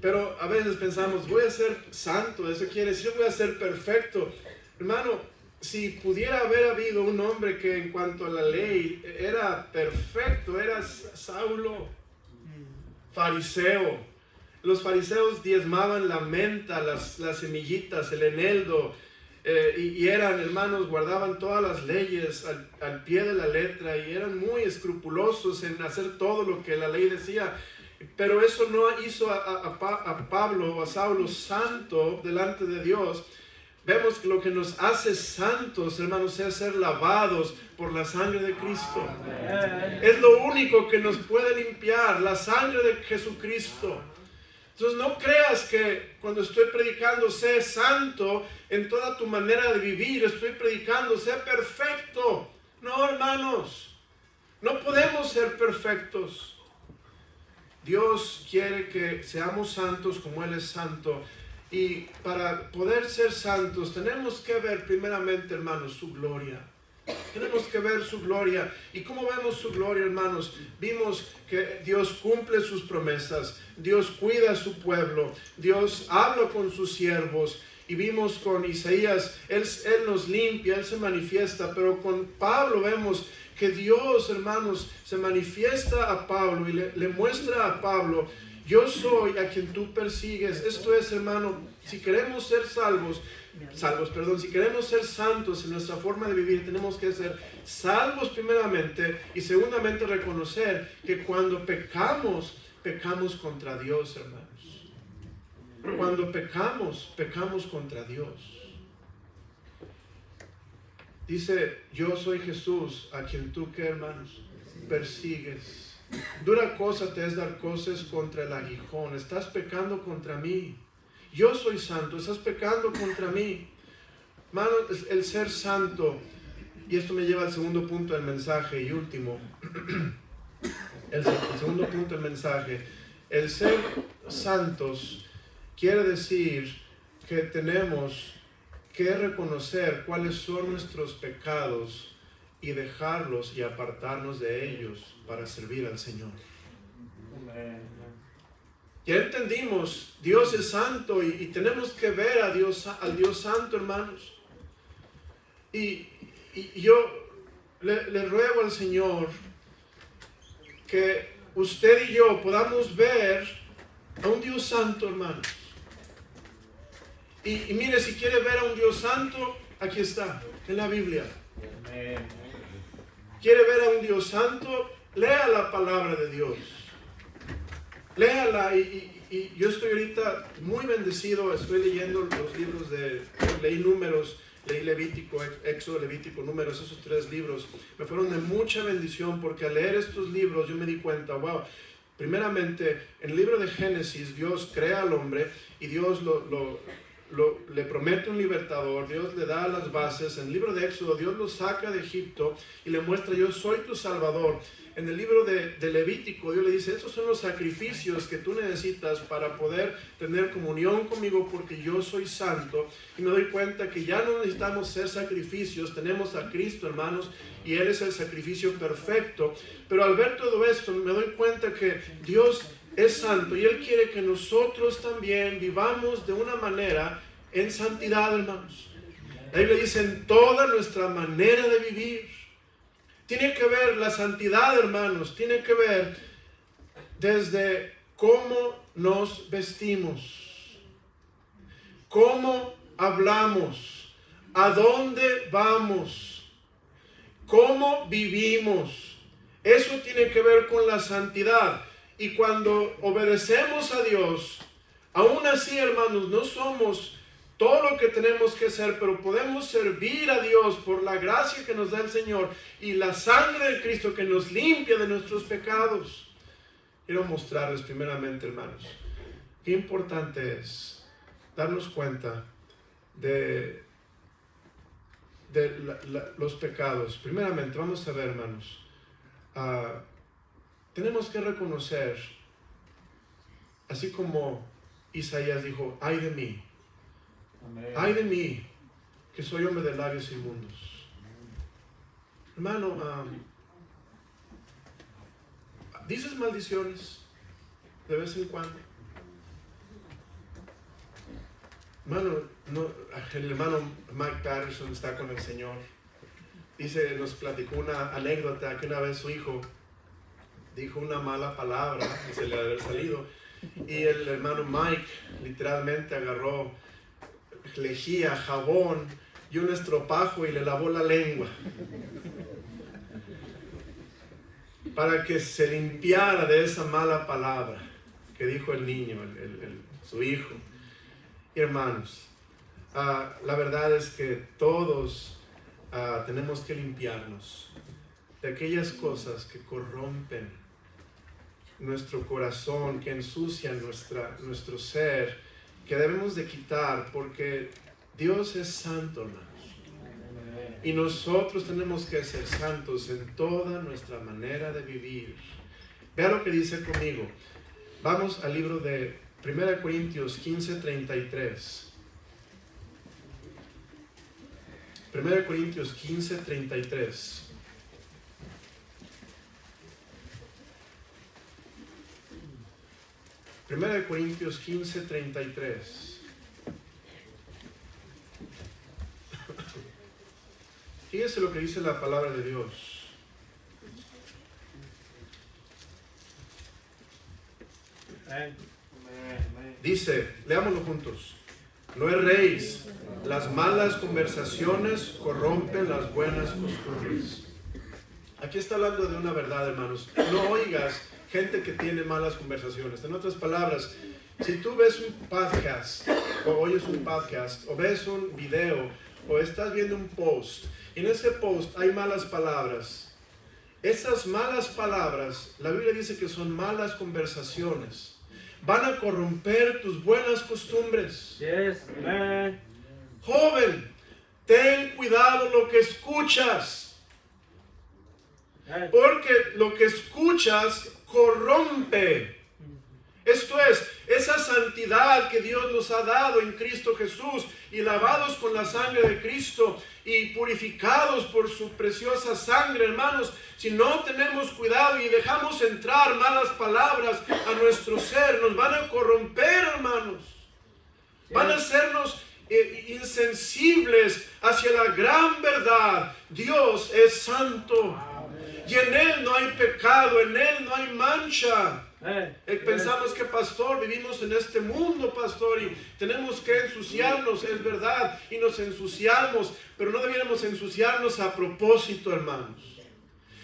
Pero a veces pensamos, voy a ser santo, eso quiere decir voy a ser perfecto. Hermano, si pudiera haber habido un hombre que en cuanto a la ley era perfecto, era Saulo, fariseo. Los fariseos diezmaban la menta, las semillitas, el eneldo, y eran, hermanos, guardaban todas las leyes al pie de la letra y eran muy escrupulosos en hacer todo lo que la ley decía. Pero eso no hizo a Pablo o a Saulo santo delante de Dios. Vemos que lo que nos hace santos, hermanos, es ser lavados por la sangre de Cristo. Es lo único que nos puede limpiar, la sangre de Jesucristo. Entonces no creas que cuando estoy predicando sé santo en toda tu manera de vivir, estoy predicando sé perfecto. No, hermanos, no podemos ser perfectos. Dios quiere que seamos santos como Él es santo. Y para poder ser santos tenemos que ver primeramente, hermanos, su gloria. Tenemos que ver su gloria. ¿Y cómo vemos su gloria, hermanos? Vimos que Dios cumple sus promesas, Dios cuida a su pueblo, Dios habla con sus siervos. Y vimos con Isaías, Él nos limpia, Él se manifiesta. Pero con Pablo vemos que Dios, hermanos, se manifiesta a Pablo y le muestra a Pablo: yo soy a quien tú persigues. Esto es, hermano, si queremos ser si queremos ser santos en nuestra forma de vivir, tenemos que ser salvos primeramente y segundamente reconocer que cuando pecamos contra Dios, hermanos. Cuando pecamos contra Dios. Dice: yo soy Jesús a quien tú, ¿qué, hermanos? Persigues. Dura cosa te es dar cosas contra el aguijón. Estás pecando contra mí. Yo soy santo, estás pecando contra mí. Hermano, el ser santo, y esto me lleva al segundo punto del mensaje y último. El segundo punto del mensaje. El ser santos quiere decir que tenemos que reconocer cuáles son nuestros pecados y dejarlos y apartarnos de ellos para servir al Señor. Ya entendimos, Dios es santo y tenemos que ver al Dios santo, hermanos. Y yo le ruego al Señor que usted y yo podamos ver a un Dios santo, hermanos. Y mire, si quiere ver a un Dios santo, aquí está, en la Biblia. ¿Quiere ver a un Dios santo? Lea la palabra de Dios. Léala. Y yo estoy ahorita muy bendecido. Estoy leyendo los libros leí Números, leí Levítico, Éxodo, Levítico, Números. Esos 3 libros me fueron de mucha bendición, porque al leer estos libros yo me di cuenta, wow, primeramente en el libro de Génesis Dios crea al hombre y Dios le promete un libertador. Dios le da las bases. En el libro de Éxodo Dios lo saca de Egipto y le muestra: yo soy tu salvador. En el libro de Levítico Dios le dice: estos son los sacrificios que tú necesitas para poder tener comunión conmigo, porque yo soy santo. Y me doy cuenta que ya no necesitamos ser sacrificios, tenemos a Cristo, hermanos, y Él es el sacrificio perfecto. Pero al ver todo esto me doy cuenta que Dios es santo y Él quiere que nosotros también vivamos de una manera en santidad, hermanos. La Biblia dice: en toda nuestra manera de vivir. Tiene que ver la santidad, hermanos, tiene que ver desde cómo nos vestimos, cómo hablamos, a dónde vamos, cómo vivimos. Eso tiene que ver con la santidad. Y cuando obedecemos a Dios, aún así, hermanos, no somos todo lo que tenemos que ser, pero podemos servir a Dios por la gracia que nos da el Señor y la sangre de Cristo que nos limpia de nuestros pecados. Quiero mostrarles primeramente, hermanos, qué importante es darnos cuenta de los pecados. Primeramente, vamos a ver, hermanos, tenemos que reconocer, así como Isaías dijo: ay de mí. Ay de mí, que soy hombre de labios inmundos. Hermano, ¿dices maldiciones de vez en cuando? Hermano, el hermano Mike Patterson está con el Señor. Dice, nos platicó una anécdota que una vez su hijo dijo una mala palabra y se le había salido. Y el hermano Mike literalmente agarró lejía, jabón y un estropajo y le lavó la lengua para que se limpiara de esa mala palabra que dijo el niño, su hijo. Y hermanos, la verdad es que todos tenemos que limpiarnos de aquellas cosas que corrompen nuestro corazón, que ensucian nuestro ser, que debemos de quitar, porque Dios es santo, hermanos. Y nosotros tenemos que ser santos en toda nuestra manera de vivir. Vea lo que dice conmigo. Vamos al libro de 1 Corintios 15:33. 1 Corintios 15:33. Primera de Corintios 15:33. Fíjese lo que dice la palabra de Dios. Dice, leámoslo juntos. No erréis, las malas conversaciones corrompen las buenas costumbres. Aquí está hablando de una verdad, hermanos. No oigas gente que tiene malas conversaciones. En otras palabras, si tú ves un podcast, o oyes un podcast, o ves un video, o estás viendo un post, y en ese post hay malas palabras, esas malas palabras, la Biblia dice que son malas conversaciones, van a corromper tus buenas costumbres. Yes, man. Joven, ten cuidado lo que escuchas, porque lo que escuchas corrompe. Esto es, esa santidad que Dios nos ha dado en Cristo Jesús, y lavados con la sangre de Cristo y purificados por su preciosa sangre, hermanos, si no tenemos cuidado y dejamos entrar malas palabras a nuestro ser, nos van a corromper, hermanos. Van a hacernos insensibles hacia la gran verdad. Dios es santo. Y en Él no hay pecado, en Él no hay mancha. Pensamos que, pastor, vivimos en este mundo, pastor, y tenemos que ensuciarnos, es verdad, y nos ensuciamos, pero no debiéramos ensuciarnos a propósito, hermanos.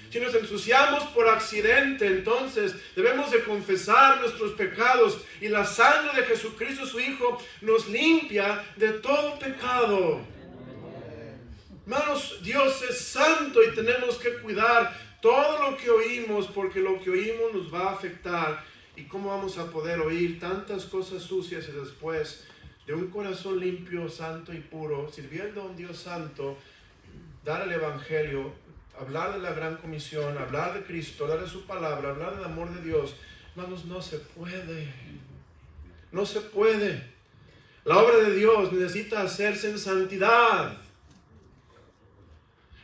Si nos ensuciamos por accidente, entonces debemos de confesar nuestros pecados, y la sangre de Jesucristo, su Hijo, nos limpia de todo pecado. Hermanos, Dios es santo y tenemos que cuidar todo lo que oímos, porque lo que oímos nos va a afectar. ¿Y cómo vamos a poder oír tantas cosas sucias y después de un corazón limpio, santo y puro, sirviendo a un Dios santo, dar el Evangelio, hablar de la gran comisión, hablar de Cristo, hablar de su palabra, hablar del amor de Dios? Hermanos, no se puede. No se puede. La obra de Dios necesita hacerse en santidad.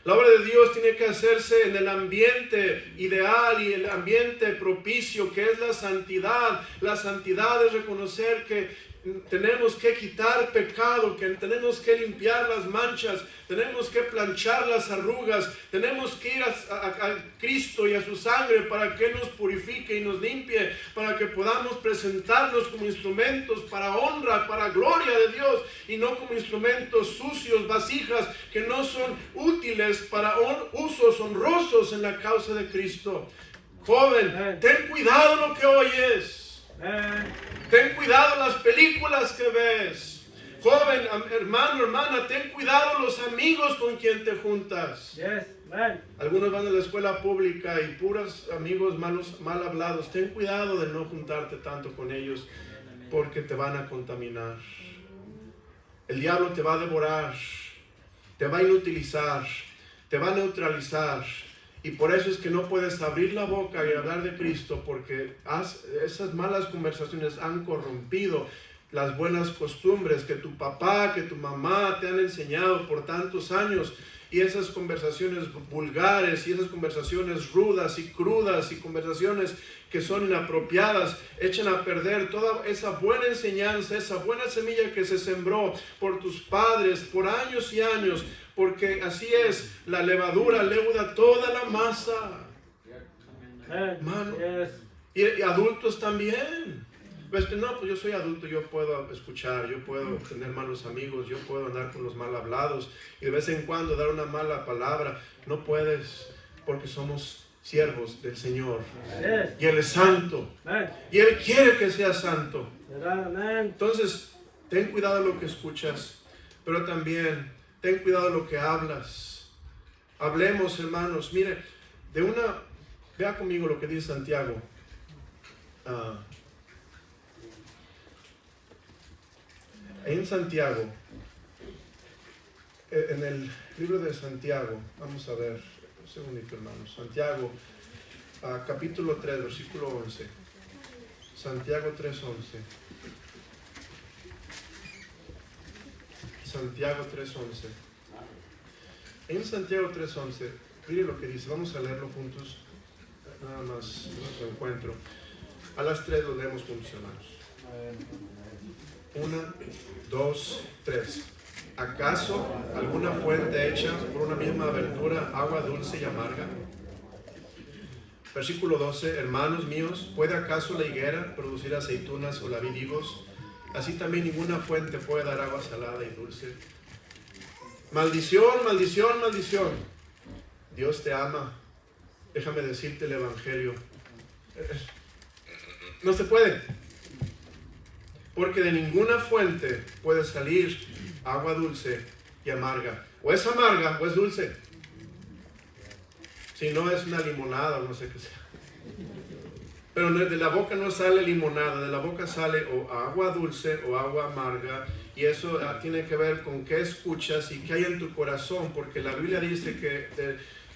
La obra de Dios tiene que hacerse en el ambiente ideal y el ambiente propicio, que es la santidad. La santidad es reconocer que tenemos que quitar pecado, que tenemos que limpiar las manchas, tenemos que planchar las arrugas, tenemos que ir a Cristo y a su sangre para que nos purifique y nos limpie, para que podamos presentarnos como instrumentos para honra, para gloria de Dios, y no como instrumentos sucios, vasijas que no son útiles para usos honrosos en la causa de Cristo. Joven, ten cuidado lo que oyes. Ten cuidado las películas que ves. Joven, hermano, hermana, ten cuidado los amigos con quien te juntas. Yes, man. Algunos van a la escuela pública y puros amigos mal hablados. Ten cuidado de no juntarte tanto con ellos, porque te van a contaminar. El diablo te va a devorar, te va a inutilizar, te va a neutralizar. Y por eso es que no puedes abrir la boca y hablar de Cristo, porque esas malas conversaciones han corrompido las buenas costumbres que tu papá, que tu mamá te han enseñado por tantos años. y esas conversaciones vulgares y esas conversaciones rudas y crudas y conversaciones que son inapropiadas echan a perder toda esa buena enseñanza, esa buena semilla que se sembró por tus padres por años y años, porque así es, la levadura leuda toda la masa. Hermano, y adultos también. Pues no, pues yo soy adulto, yo puedo escuchar, yo puedo tener malos amigos, yo puedo andar con los mal hablados y de vez en cuando dar una mala palabra. No puedes, porque somos siervos del Señor y Él es santo y Él quiere que seas santo. Entonces, ten cuidado de lo que escuchas, pero también ten cuidado de lo que hablas. Hablemos, hermanos. Mire, vea conmigo lo que dice Santiago. En Santiago, en el libro de Santiago, vamos a ver, un segundito, hermanos. Santiago, capítulo 3, versículo 11. Santiago 3:11. Santiago 3:11. En Santiago 3:11, mire lo que dice, vamos a leerlo juntos, nada más nuestro encuentro. A las 3 lo leemos juntos, hermanos. 1, 2, 3. ¿Acaso alguna fuente hecha por una misma abertura, agua dulce y amarga? Versículo 12. Hermanos míos, ¿puede acaso la higuera producir aceitunas o la vid higos? Así también ninguna fuente puede dar agua salada y dulce. Maldición, maldición, maldición. Dios te ama. Déjame decirte el evangelio. No se puede. Porque de ninguna fuente puede salir agua dulce y amarga. O es amarga o es dulce. Si no es una limonada o no sé qué sea. Pero de la boca no sale limonada, de la boca sale o agua dulce o agua amarga. Y eso tiene que ver con qué escuchas y qué hay en tu corazón. Porque la Biblia dice que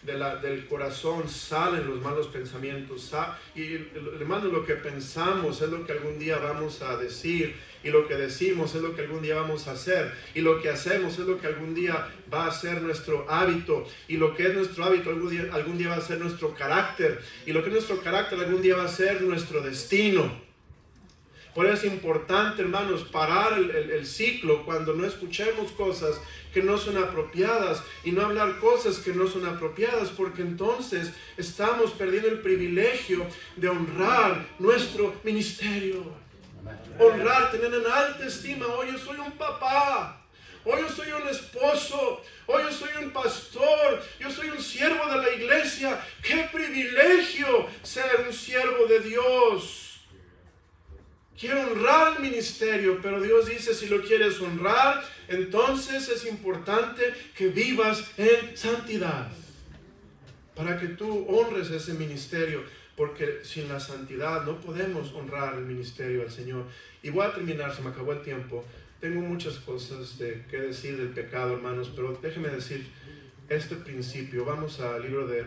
del corazón salen los malos pensamientos. Y hermano, lo que pensamos es lo que algún día vamos a decir. Y lo que decimos es lo que algún día vamos a hacer. Y lo que hacemos es lo que algún día va a ser nuestro hábito. Y lo que es nuestro hábito algún día va a ser nuestro carácter. Y lo que es nuestro carácter algún día va a ser nuestro destino. Por eso es importante, hermanos, parar el ciclo cuando no escuchemos cosas que no son apropiadas y no hablar cosas que no son apropiadas, porque entonces estamos perdiendo el privilegio de honrar nuestro ministerio. Honrar, tener en alta estima. Hoy yo soy un papá, hoy yo soy un esposo, hoy yo soy un pastor, yo soy un siervo de la iglesia. ¡Qué privilegio ser un siervo de Dios! Quiero honrar el ministerio, pero Dios dice, si lo quieres honrar, entonces es importante que vivas en santidad, para que tú honres ese ministerio, porque sin la santidad no podemos honrar el ministerio al Señor. Y voy a terminar, se me acabó el tiempo. Tengo muchas cosas que decir del pecado, hermanos, pero déjenme decir este principio. Vamos al libro de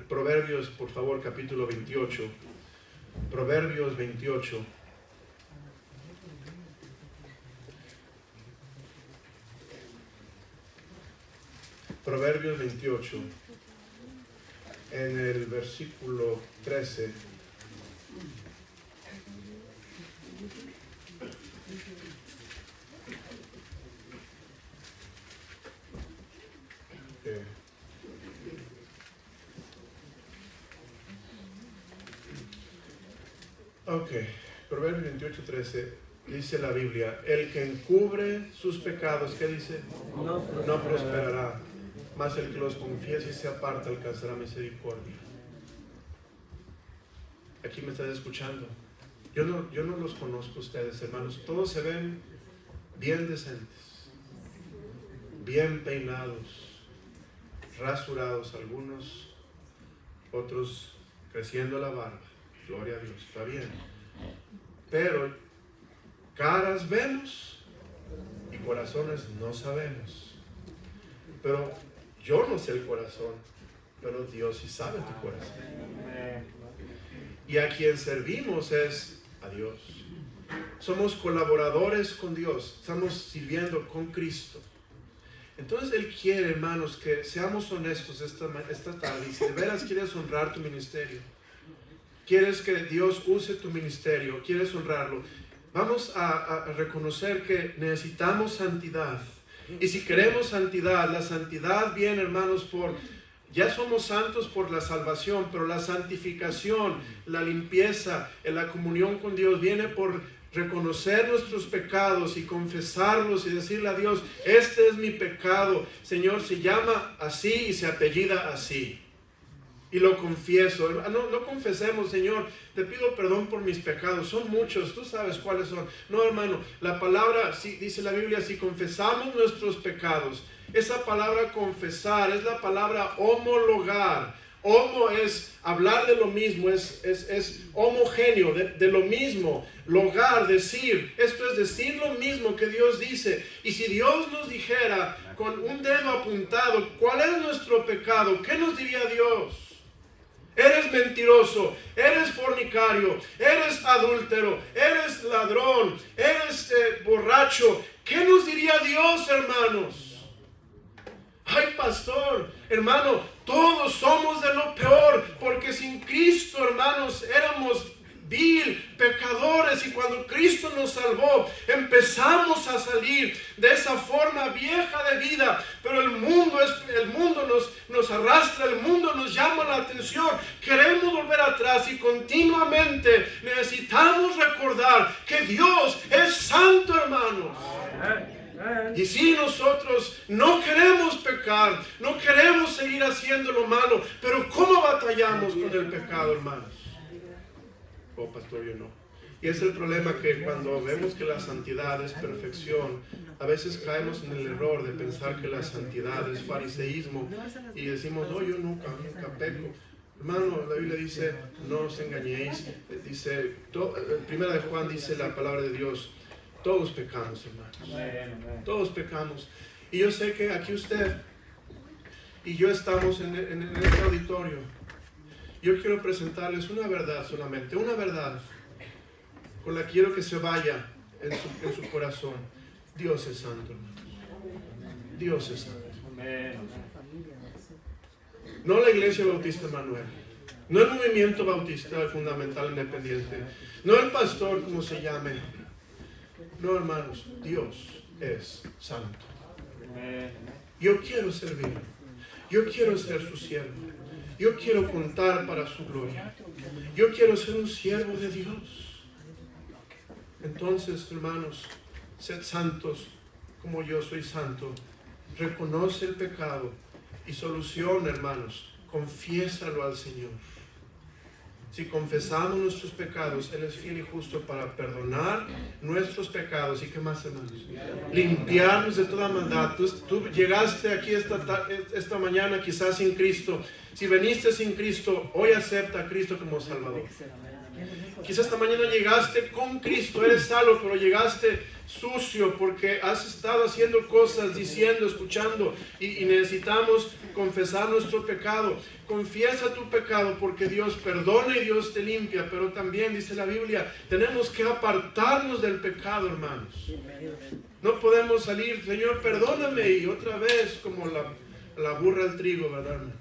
Proverbios, por favor, capítulo 28. Proverbios 28. Proverbios 28. En el versículo 13. Ok, Proverbios 28:13 dice la Biblia, el que encubre sus pecados, ¿qué dice? No prosperará, mas el que los confiesa y se aparta alcanzará misericordia. Aquí me estás escuchando. Yo no los conozco ustedes, hermanos. Todos se ven bien decentes, bien peinados, rasurados algunos, otros creciendo la barba. Gloria a Dios, está bien. Pero caras vemos y corazones no sabemos. Pero yo no sé el corazón, pero Dios sí sabe tu corazón. Y a quien servimos es a Dios. Somos colaboradores con Dios, estamos sirviendo con Cristo. Entonces Él quiere, hermanos, que seamos honestos esta tarde. Y si de veras quieres honrar tu ministerio, quieres que Dios use tu ministerio, quieres honrarlo, vamos a reconocer que necesitamos santidad. Y si queremos santidad, la santidad viene, hermanos, ya somos santos por la salvación, pero la santificación, la limpieza, la comunión con Dios viene por reconocer nuestros pecados y confesarlos y decirle a Dios, este es mi pecado, Señor, se llama así y se apellida así. Y lo confieso. No confesemos, Señor, te pido perdón por mis pecados. Son muchos, tú sabes cuáles son. No, hermano, la palabra, dice la Biblia, si confesamos nuestros pecados, esa palabra confesar es la palabra homologar. Homo es hablar de lo mismo, es homogéneo, de lo mismo. Logar, decir, esto es decir lo mismo que Dios dice. Y si Dios nos dijera con un dedo apuntado, ¿cuál es nuestro pecado? ¿Qué nos diría Dios? Eres mentiroso, eres fornicario, eres adúltero, eres ladrón, eres borracho. ¿Qué nos diría Dios, hermanos? Ay, pastor, hermano, todos somos de lo peor, porque sin Cristo, hermanos, éramos pecadores, y cuando Cristo nos salvó, empezamos a salir de esa forma vieja de vida, pero el mundo nos arrastra, el mundo nos llama la atención, queremos volver atrás y continuamente necesitamos recordar que Dios es santo, hermanos. Y si nosotros no queremos pecar, no queremos seguir haciendo lo malo, pero ¿cómo batallamos con el pecado, hermanos? Oh, pastor, yo no. Y es el problema, que cuando vemos que la santidad es perfección, a veces caemos en el error de pensar que la santidad es fariseísmo y decimos, oh, yo nunca peco. Hermano, la Biblia dice, no os engañéis. Dice, primera de Juan dice la palabra de Dios, todos pecamos, hermanos. Todos pecamos. Y yo sé que aquí usted y yo estamos en este auditorio. Yo quiero presentarles una verdad solamente, una verdad con la que quiero que se vaya en su corazón. Dios es santo, hermanos. Dios es santo. No la Iglesia Bautista Manuel, no el Movimiento Bautista Fundamental Independiente, no el pastor, como se llame. No, hermanos, Dios es santo. Yo quiero servir, yo quiero ser su siervo. Yo quiero contar para su gloria. Yo quiero ser un siervo de Dios. Entonces, hermanos, sed santos como yo soy santo. Reconoce el pecado y soluciona, hermanos. Confiésalo al Señor. Si confesamos nuestros pecados, Él es fiel y justo para perdonar nuestros pecados. ¿Y qué más, hermanos? Limpiarnos de toda maldad. Tú llegaste aquí esta mañana quizás sin Cristo. Si veniste sin Cristo, hoy acepta a Cristo como Salvador. Quizás esta mañana llegaste con Cristo, eres salvo, pero llegaste sucio porque has estado haciendo cosas, diciendo, escuchando, y necesitamos confesar nuestro pecado. Confiesa tu pecado porque Dios perdona y Dios te limpia, pero también dice la Biblia, tenemos que apartarnos del pecado, hermanos. No podemos salir, Señor, perdóname, y otra vez como la burra al trigo, ¿verdad, hermanos?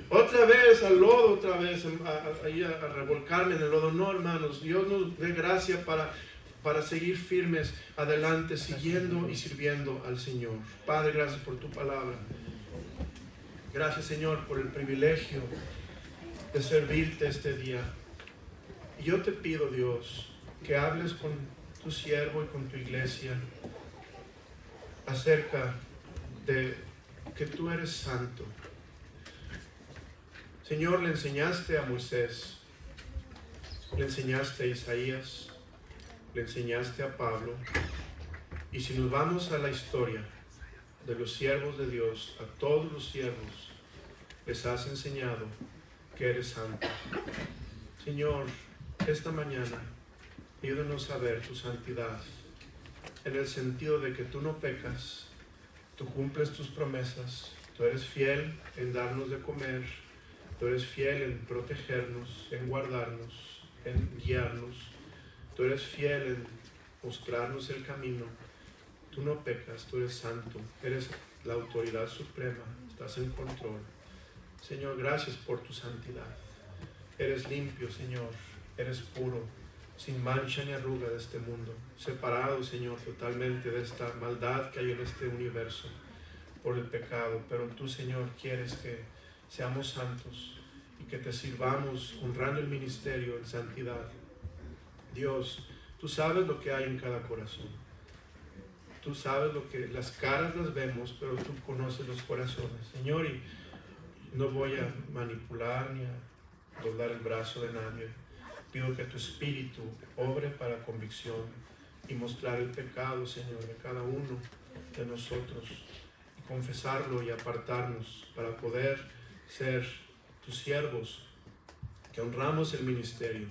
Otra vez al lodo, otra vez a revolcarme en el lodo. No, hermanos, Dios nos dé gracia para seguir firmes adelante, siguiendo y sirviendo al Señor. Padre, gracias por tu palabra. Gracias, Señor, por el privilegio de servirte este día. Y yo te pido, Dios, que hables con tu siervo y con tu iglesia acerca de que tú eres santo. Señor, le enseñaste a Moisés, le enseñaste a Isaías, le enseñaste a Pablo. Y si nos vamos a la historia de los siervos de Dios, a todos los siervos les has enseñado que eres santo. Señor, esta mañana ayúdanos a ver tu santidad en el sentido de que tú no pecas, tú cumples tus promesas, tú eres fiel en darnos de comer, tú eres fiel en protegernos, en guardarnos, en guiarnos, tú eres fiel en mostrarnos el camino. Tú no pecas, tú eres santo, eres la autoridad suprema, estás en control. Señor, gracias por tu santidad. Eres limpio, Señor, eres puro, sin mancha ni arruga de este mundo, separado, Señor, totalmente de esta maldad que hay en este universo por el pecado. Pero tú, Señor, quieres que seamos santos y que te sirvamos honrando el ministerio en santidad. Dios, tú sabes lo que hay en cada corazón. Tú sabes lo que, las caras las vemos, pero tú conoces los corazones, Señor, y no voy a manipular ni a doblar el brazo de nadie. Pido que tu Espíritu obre para convicción y mostrar el pecado, Señor, de cada uno de nosotros, y confesarlo y apartarnos para poder ser tus siervos, que honramos el ministerio.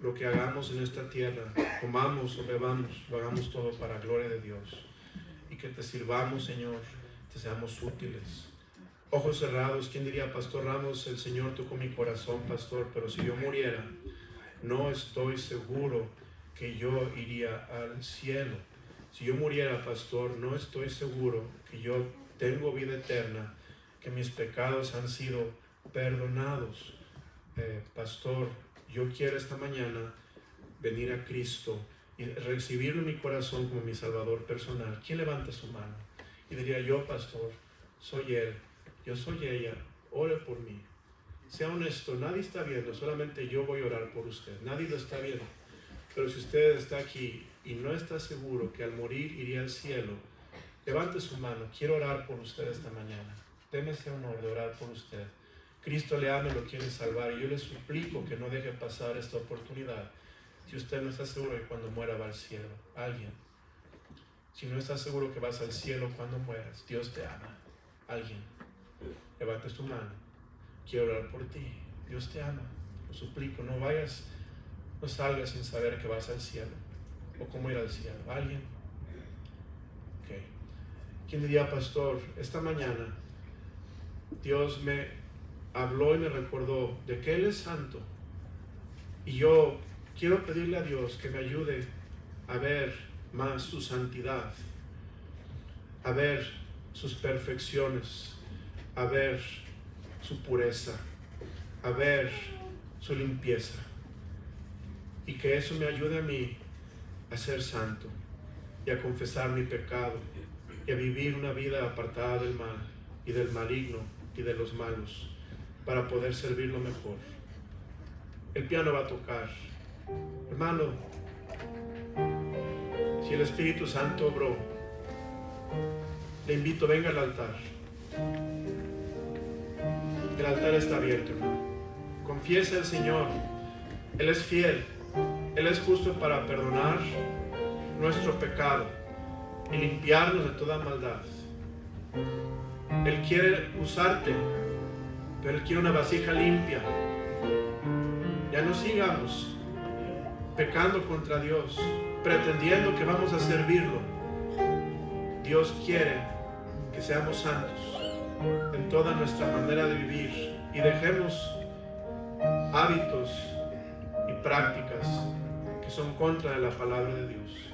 Lo que hagamos en esta tierra, comamos o bebamos, lo hagamos todo para gloria de Dios, y que te sirvamos, Señor, te seamos útiles. Ojos cerrados, ¿quién diría, Pastor Ramos, el Señor tocó mi corazón, pastor, pero si yo muriera, no estoy seguro que yo iría al cielo? Si yo muriera, pastor, no estoy seguro que yo tengo vida eterna, que mis pecados han sido perdonados. Pastor, yo quiero esta mañana venir a Cristo y recibirlo en mi corazón como mi Salvador personal. ¿Quién levanta su mano? Y diría, yo, pastor, soy Él, yo soy ella, ore por mí. Sea honesto, nadie está viendo, solamente yo voy a orar por usted. Nadie lo está viendo. Pero si usted está aquí y no está seguro que al morir iría al cielo, levante su mano. Quiero orar por usted esta mañana. Deme ese honor de orar por usted. Cristo le ama y lo quiere salvar, y yo le suplico que no deje pasar esta oportunidad. Si usted no está seguro que cuando muera va al cielo, alguien. Si no está seguro que vas al cielo cuando mueras, Dios te ama. Alguien. Levante tu mano. Quiero orar por ti. Dios te ama. Lo suplico, no vayas, no salgas sin saber que vas al cielo o cómo ir al cielo. ¿Alguien? Ok. ¿Quién diría, pastor, esta mañana Dios me habló y me recordó de que Él es santo, y yo quiero pedirle a Dios que me ayude a ver más su santidad, a ver sus perfecciones, a ver su pureza, a ver su limpieza, y que eso me ayude a mí a ser santo y a confesar mi pecado y a vivir una vida apartada del mal y del maligno y de los malos, para poder servirlo mejor. El piano va a tocar. Hermano, si el Espíritu Santo obró, le invito, venga al altar. El altar está abierto, hermano. Confiesa al Señor. Él es fiel. Él es justo para perdonar nuestro pecado y limpiarnos de toda maldad. Él quiere usarte, pero Él quiere una vasija limpia. Ya no sigamos pecando contra Dios, pretendiendo que vamos a servirlo. Dios quiere que seamos santos en toda nuestra manera de vivir y dejemos hábitos y prácticas que son contra de la palabra de Dios.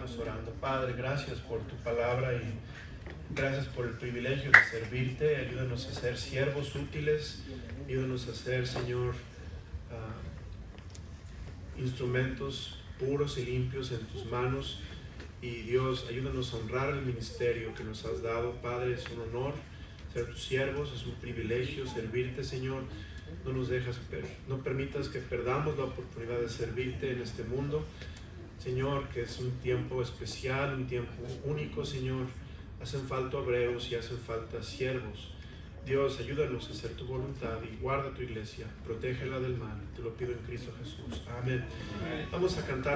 estamos orando. Padre, gracias por tu palabra y gracias por el privilegio de servirte. Ayúdanos a ser siervos útiles. Ayúdanos a ser, Señor, instrumentos puros y limpios en tus manos. Y Dios, ayúdanos a honrar el ministerio que nos has dado. Padre, es un honor ser tus siervos, es un privilegio servirte, Señor. No permitas que perdamos la oportunidad de servirte en este mundo, Señor, que es un tiempo especial, un tiempo único, Señor. Hacen falta obreros y hacen falta siervos. Dios, ayúdanos a hacer tu voluntad y guarda tu iglesia, protégela del mal. Te lo pido en Cristo Jesús. Amén. Vamos a cantar.